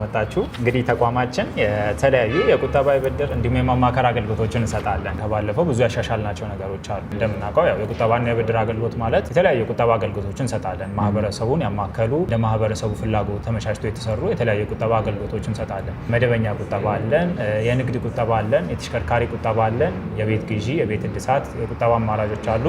መጣችሁ እንግዲህ ተቋማችን የተለያዩ የቁጠባ ብድር እንዲሁም የማማከር አገልግሎቶችን እንሰጣለን። ከባለፈው ብዙ ያሻሻልናቸው ነገሮች አሉ። እንደምናውቀው ያው የቁጠባና የብድር አገልግሎት ማለት የተለያዩ የቁጠባ አገልግሎቶችን እንሰጣለን። ማህበረሰቡን ያማከሉ ለማህበረሰቡ ፍላጎት ተመቻችቶ የተሰሩ የተለያዩ የቁጠባ አገልግሎቶችን እንሰጣለን። መደበኛ ቁጠባ አለን፣ የንግድ ቁጠባ አለን፣ የተሽከርካሪ ቁጠባ አለን፣ የቤት ግዢ፣ የቤት እድሳት የቁጠባ አማራጮች አሉ፣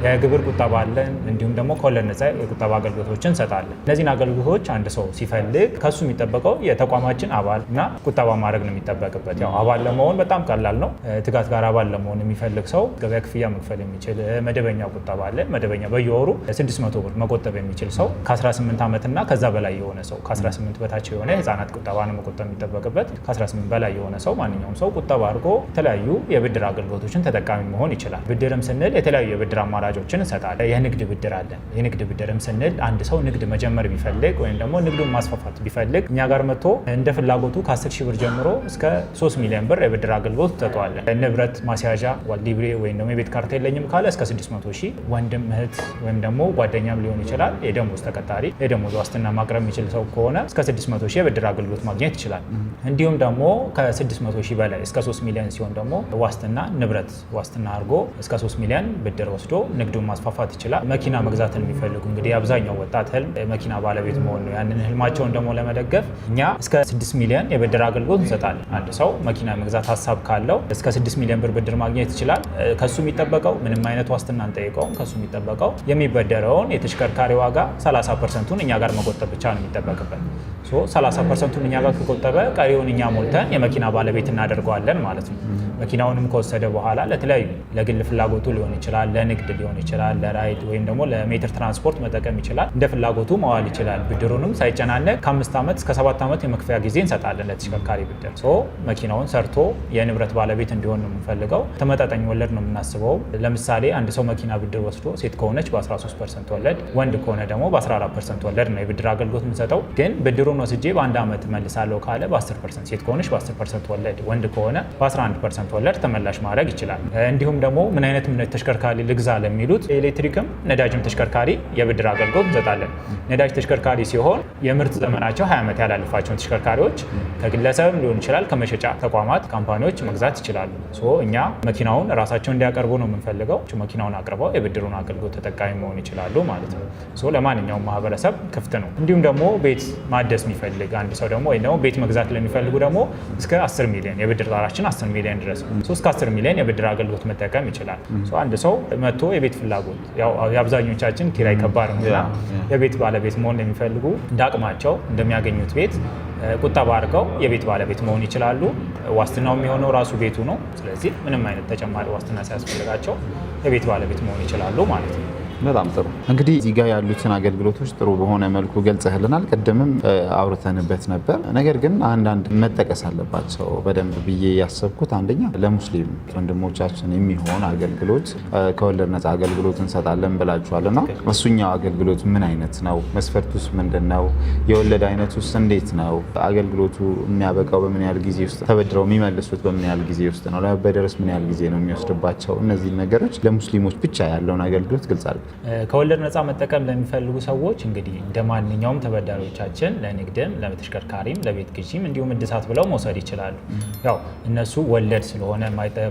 የግብር ቁጠባ አለን፣ እንዲሁም ደግሞ ከወለድ ነፃ የቁጠባ አገልግሎቶችን እንሰጣለን። እነዚህን አገልግሎቶች አንድ ሰው ሲፈልግ ከሱ የሚጠበቀው የተቋማችን አባል እና ቁጠባ ማድረግ ነው የሚጠበቅበት። ያው አባል ለመሆን በጣም ቀላል ነው። ትጋት ጋር አባል ለመሆን የሚፈልግ ሰው ገበያ ክፍያ መክፈል የሚችል መደበኛ ቁጠባ አለ። መደበኛ በየወሩ 600 ብር መቆጠብ የሚችል ሰው ከ18 ዓመት እና ከዛ በላይ የሆነ ሰው ከ18 በታች የሆነ ህፃናት ቁጠባ ነው መቆጠብ የሚጠበቅበት። ከ18 በላይ የሆነ ሰው ማንኛውም ሰው ቁጠባ አድርጎ የተለያዩ የብድር አገልግሎቶችን ተጠቃሚ መሆን ይችላል። ብድርም ስንል የተለያዩ የብድር አማራጮችን እንሰጣለን። የንግድ ብድር አለን። የንግድ ብድርም ስንል አንድ ሰው ንግድ መጀመር ቢፈልግ ወይም ደግሞ ንግዱን ማስፋፋት ቢፈልግ እኛ ጋር መጥቶ እንደ ፍላጎቱ ከ10 ሺህ ብር ጀምሮ እስከ 3 ሚሊዮን ብር የብድር አገልግሎት ተጠዋለን። ንብረት ማስያዣ ሊብሬ ወይም ደግሞ የቤት ካርታ የለኝም ካለ እስከ 600 ሺህ፣ ወንድም እህት ወይም ደግሞ ጓደኛም ሊሆን ይችላል። የደሞዝ ተቀጣሪ የደሞዝ ዋስትና ማቅረብ የሚችል ሰው ከሆነ እስከ 600 ሺህ የብድር አገልግሎት ማግኘት ይችላል። እንዲሁም ደግሞ ከ600 ሺህ በላይ እስከ 3 ሚሊዮን ሲሆን ደግሞ ዋስትና ንብረት ዋስትና አድርጎ እስከ 3 ሚሊዮን ብድር ወስዶ ንግዱን ማስፋፋት ይችላል። መኪና መግዛትን የሚፈልጉ እንግዲህ አብዛኛው ወጣት ህልም መኪና ባለቤት መሆን ነው። ያንን ህልማቸውን ደግሞ ለመደገፍ እኛ እስከ 6 ሚሊዮን የብድር አገልግሎት እንሰጣለን። አንድ ሰው መኪና መግዛት ሀሳብ ካለው እስከ 6 ሚሊዮን ብር ብድር ማግኘት ይችላል። ከሱ የሚጠበቀው ምንም አይነት ዋስትና አንጠይቀውም። ከሱ የሚጠበቀው የሚበደረውን የተሽከርካሪ ዋጋ 30%ቱን እኛ ጋር መቆጠብ ብቻ ነው የሚጠበቅበት። 30%ቱን እኛ ጋር ከቆጠበ ቀሪውን እኛ ሞልተን የመኪና ባለቤት እናደርገዋለን ማለት ነው። መኪናውንም ከወሰደ በኋላ ለተለያዩ ለግል ፍላጎቱ ሊሆን ይችላል፣ ለንግድ ሊሆን ይችላል፣ ለራይድ ወይም ደግሞ ለሜትር ትራንስፖርት መጠቀም ይችላል። እንደ ፍላጎቱ መዋል ይችላል። ብድሩንም ሳይጨናነቅ ከ5 ዓመት እስከ 7 ዓመት የመክፈያ ጊዜ እንሰጣለን ለተሽከርካሪ ብድር። መኪናውን ሰርቶ የንብረት ባለቤት እንዲሆን ነው የምንፈልገው። ተመጣጣኝ ወለድ ነው የምናስበው። ለምሳሌ አንድ ሰው መኪና ብድር ወስዶ ሴት ከሆነች በ13% ወለድ፣ ወንድ ከሆነ ደግሞ በ14% ወለድ ነው የብድር አገልግሎት የምንሰጠው። ግን ብድሩን ወስጄ በአንድ ዓመት መልሳለሁ ካለ በ10%፣ ሴት ከሆነች በ10% ወለድ፣ ወንድ ከሆነ በ11% ወለድ ተመላሽ ማድረግ ይችላል። እንዲሁም ደግሞ ምን አይነት ተሽከርካሪ ልግዛ ለሚሉት ኤሌክትሪክም ነዳጅም ተሽከርካሪ የብድር አገልግሎት እንሰጣለን። ነዳጅ ተሽከርካሪ ሲሆን የምርት ዘመናቸው 20 ዓመት ያላለፋቸውን ተሽከርካሪዎች ከግለሰብም ሊሆን ይችላል ከመሸጫ ተቋማት ካምፓኒዎች መግዛት ይችላሉ። እኛ መኪናውን ራሳቸው እንዲያቀርቡ ነው የምንፈልገው። መኪናውን አቅርበው የብድሩን አገልግሎት ተጠቃሚ መሆን ይችላሉ ማለት ነው። ለማንኛውም ማህበረሰብ ክፍት ነው። እንዲሁም ደግሞ ቤት ማደስ የሚፈልግ አንድ ሰው ደግሞ ወይም ደግሞ ቤት መግዛት ለሚፈልጉ ደግሞ እስከ 10 ሚሊዮን የብድር ጣራችን 10 ሚሊዮን ድረስ እስከ 10 ሚሊዮን የብድር አገልግሎት መጠቀም ይችላል። አንድ ሰው መጥቶ የቤት ፍላጎት የአብዛኞቻችን ኪራይ ከባድ ነውና የቤት ባለቤት መሆን የሚፈልጉ እንደ አቅማቸው እንደሚያገኙት ቤት ቁጠባ አድርገው የቤት ባለቤት መሆን ይችላሉ። ዋስትናው የሚሆነው ራሱ ቤቱ ነው። ስለዚህ ምንም አይነት ተጨማሪ ዋስትና ሲያስፈልጋቸው የቤት ባለቤት መሆን ይችላሉ ማለት ነው። በጣም ጥሩ። እንግዲህ እዚህ ጋር ያሉትን አገልግሎቶች ጥሩ በሆነ መልኩ ገልጸህልናል። ቅድምም አውርተንበት ነበር። ነገር ግን አንዳንድ መጠቀስ አለባቸው በደንብ ብዬ ያሰብኩት አንደኛ ለሙስሊም ወንድሞቻችን የሚሆን አገልግሎት ከወለድ ነፃ አገልግሎት እንሰጣለን ብላችኋል እና እሱኛው አገልግሎት ምን አይነት ነው? መስፈርቱስ ምንድን ነው? የወለድ አይነት ውስጥ እንዴት ነው? አገልግሎቱ የሚያበቃው በምን ያህል ጊዜ ውስጥ፣ ተበድረው የሚመልሱት በምን ያህል ጊዜ ውስጥ ነው? ለመበደርስ ምን ያህል ጊዜ ነው የሚወስድባቸው? እነዚህ ነገሮች ለሙስሊሞች ብቻ ያለውን አገልግሎት ግልጽ አድርገን ከወለድ ነፃ መጠቀም ለሚፈልጉ ሰዎች እንግዲህ እንደ ማንኛውም ተበዳሪዎቻችን ለንግድም፣ ለተሽከርካሪም፣ ለቤት ግዢም እንዲሁም እድሳት ብለው መውሰድ ይችላሉ። ያው እነሱ ወለድ ስለሆነ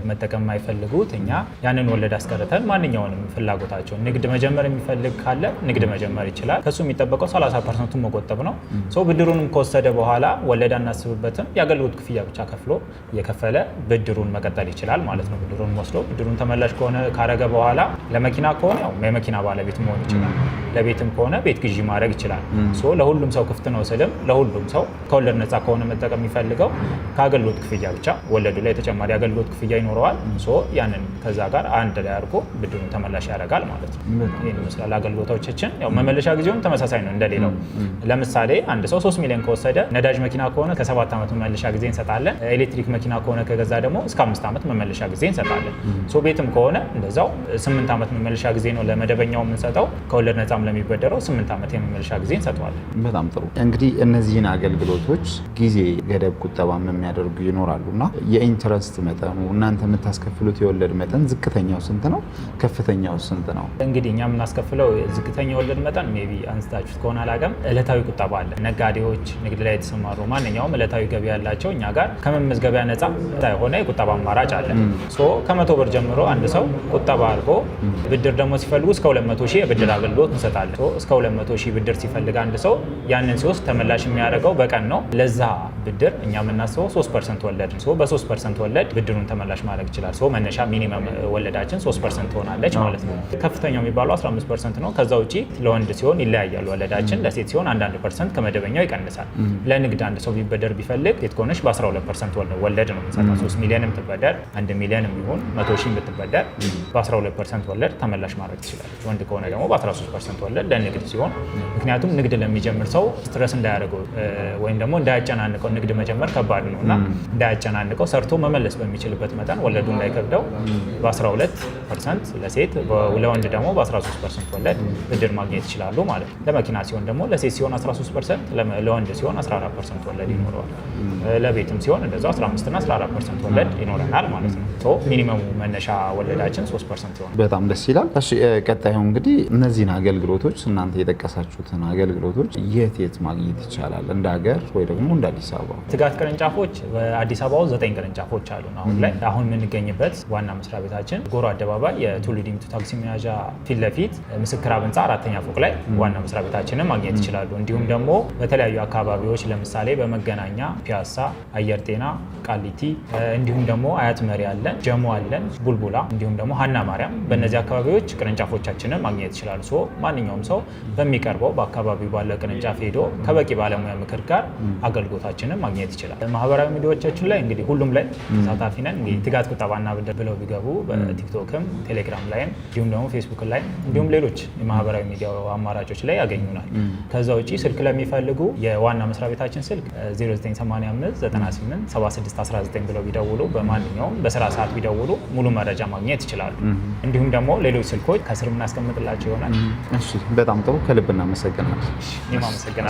መጠቀም የማይፈልጉት እኛ ያንን ወለድ አስቀርተን ማንኛውንም ፍላጎታቸውን ንግድ መጀመር የሚፈልግ ካለ ንግድ መጀመር ይችላል። ከሱ የሚጠበቀው 30%ቱን መቆጠብ ነው። ብድሩንም ከወሰደ በኋላ ወለድ አናስብበትም። የአገልግሎት ክፍያ ብቻ ከፍሎ እየከፈለ ብድሩን መቀጠል ይችላል ማለት ነው። ብድሩን ወስዶ ብድሩን ተመላሽ ከሆነ ካረገ በኋላ ለመኪና ከሆነ መኪና ባለቤት መሆን ይችላል። ለቤትም ከሆነ ቤት ግዢ ማድረግ ይችላል። ለሁሉም ሰው ክፍት ነው ስልም ለሁሉም ሰው ከወለድ ነፃ ከሆነ መጠቀም የሚፈልገው ከአገልግሎት ክፍያ ብቻ ወለዱ ላይ ተጨማሪ አገልግሎት ክፍያ ይኖረዋል። ያንን ከዛ ጋር አንድ ላይ አድርጎ ብድሩን ተመላሽ ያደርጋል ማለት ነው። ይህን ይመስላል አገልግሎቶቻችን። መመለሻ ጊዜውም ተመሳሳይ ነው እንደሌላው። ለምሳሌ አንድ ሰው 3 ሚሊዮን ከወሰደ ነዳጅ መኪና ከሆነ ከ7 ዓመት መመለሻ ጊዜ እንሰጣለን። ኤሌክትሪክ መኪና ከሆነ ከገዛ ደግሞ እስከ 5 ዓመት መመለሻ ጊዜ እንሰጣለን። ቤትም ከሆነ እንደዛው 8 ዓመት መመለሻ ጊዜ ነው ለመደ ለመደበኛው የምንሰጠው ከወለድ ነፃም ለሚበደረው 8 ዓመት የመመለሻ ጊዜ እንሰጠዋለን። በጣም ጥሩ። እንግዲህ እነዚህን አገልግሎቶች ጊዜ ገደብ ቁጠባም የሚያደርጉ ይኖራሉ እና የኢንትረስት መጠኑ እናንተ የምታስከፍሉት የወለድ መጠን ዝቅተኛው ስንት ነው? ከፍተኛው ስንት ነው? እንግዲህ እኛ የምናስከፍለው ዝቅተኛ የወለድ መጠን ሜቢ አንስታችሁት ከሆነ አላውቅም፣ ዕለታዊ ቁጠባ አለ። ነጋዴዎች፣ ንግድ ላይ የተሰማሩ ማንኛውም ዕለታዊ ገቢ ያላቸው እኛ ጋር ከመመዝገቢያ ነፃ የሆነ የቁጠባ አማራጭ አለ። ከ100 ብር ጀምሮ አንድ ሰው ቁጠባ አድርጎ ብድር ደግሞ ሲፈልጉ እስከ 200 ሺህ የብድር አገልግሎት እንሰጣለን። እስከ 200 ሺህ ብድር ሲፈልግ አንድ ሰው ያንን ሲወስድ ተመላሽ የሚያደርገው በቀን ነው። ለዛ ብድር እኛ የምናስበው 3% ወለድ ነው። በ3% ወለድ ብድሩን ተመላሽ ማድረግ ይችላል። መነሻ ሚኒመም ወለዳችን 3% ትሆናለች ማለት ነው። ከፍተኛው የሚባለው 15% ነው። ከዛ ውጪ ለወንድ ሲሆን ይለያያል ወለዳችን። ለሴት ሲሆን 1% ከመደበኛው ይቀንሳል። ለንግድ አንድ ሰው ቢበደር ቢፈልግ ሴት ከሆነች በ12% ወለድ ነው የምንሰጠው። 3 ሚሊዮን ብትበደር 1 ሚሊዮን ቢሆን 100 ሺህ ብትበደር በ12% ወለድ ተመላሽ ማድረግ ትችላለች። ወንድ ከሆነ ደግሞ በ13% ወለድ ለንግድ ሲሆን፣ ምክንያቱም ንግድ ለሚጀምር ሰው ስትረስ እንዳያደርገው ወይም ደግሞ እንዳያጨናንቀው፣ ንግድ መጀመር ከባድ ነው እና እንዳያጨናንቀው ሰርቶ መመለስ በሚችልበት መጠን ወለዱ እንዳይከብደው በ12% ለሴት ለወንድ ደግሞ በ13% ወለድ ብድር ማግኘት ይችላሉ ማለት ነው። ለመኪና ሲሆን ደግሞ ለሴት ሲሆን 13%፣ ለወንድ ሲሆን 14% ወለድ ይኖረዋል። ለቤትም ሲሆን እንደዛው 15 እና 14% ወለድ ይኖረናል ማለት ነው። ሚኒመሙ መነሻ ወለዳችን 3% ይሆናል። በጣም ደስ ይላል። እሺ ቀጣዩ እንግዲህ እነዚህን አገልግሎቶች እናንተ የጠቀሳችሁትን አገልግሎቶች የት ማግኘት ይቻላል? እንደ ሀገር ወይ ደግሞ እንደ አዲስ አበባ? ትጋት ቅርንጫፎች በአዲስ አበባ 9 ቅርንጫፎች አሉ። አሁን የምንገኝበት ዋና መስሪያ ቤታችን ጎሮ አደባባይ የቱሉ ዲምቱ ታክሲ መያዣ ፊት ለፊት ምስክር አብ ህንፃ 4ኛ ፎቅ ላይ ዋና መስሪያ ቤታችንን ማግኘት ይችላሉ። እንዲሁም ደግሞ በተለያዩ አካባቢዎች ለምሳሌ በመገናኛ ፒያሳ፣ አየር ጤና፣ ቃሊቲ እንዲሁም ደግሞ አያት መሪ አለን፣ ጀሞ አለን፣ ቡልቡላ እንዲሁም ደግሞ ሀና ማርያም በእነዚህ አካባቢዎች ቅርንጫፎቻችንን ማግኘት ይችላሉ። ማንኛውም ሰው በሚቀርበው በአካባቢው ባለ ቅርንጫፍ ሄዶ ከበቂ ባለሙያ ምክር ጋር አገልግሎታችንን ማግኘት ይችላል። ማህበራዊ ሚዲያዎቻችን ላይ እንግዲህ ሁሉም ላይ ተሳታፊ ነን። እንግዲህ ትጋት ቁጠባና ብድር ብለው ቢገቡ በቲክቶክም ቴሌግራም ላይም እንዲሁም ደግሞ ፌስቡክ ላይ እንዲሁም ሌሎች የማህበራዊ ሚዲያ አማራጮች ላይ ያገኙናል። ከዛ ውጪ ስልክ ለሚፈልጉ የዋና መስሪያ ቤታችን ስልክ 0985987619 ብለው ቢደውሉ በማንኛውም በስራ ሰዓት ቢደውሉ ሙሉ መረጃ ማግኘት ይችላሉ። እንዲሁም ደግሞ ሌሎች ስልኮች ከስር የምናስቀምጥላቸው ይሆናል። እሺ፣ በጣም ጥሩ። ከልብ እናመሰግናለን። እኔም አመሰግናለሁ።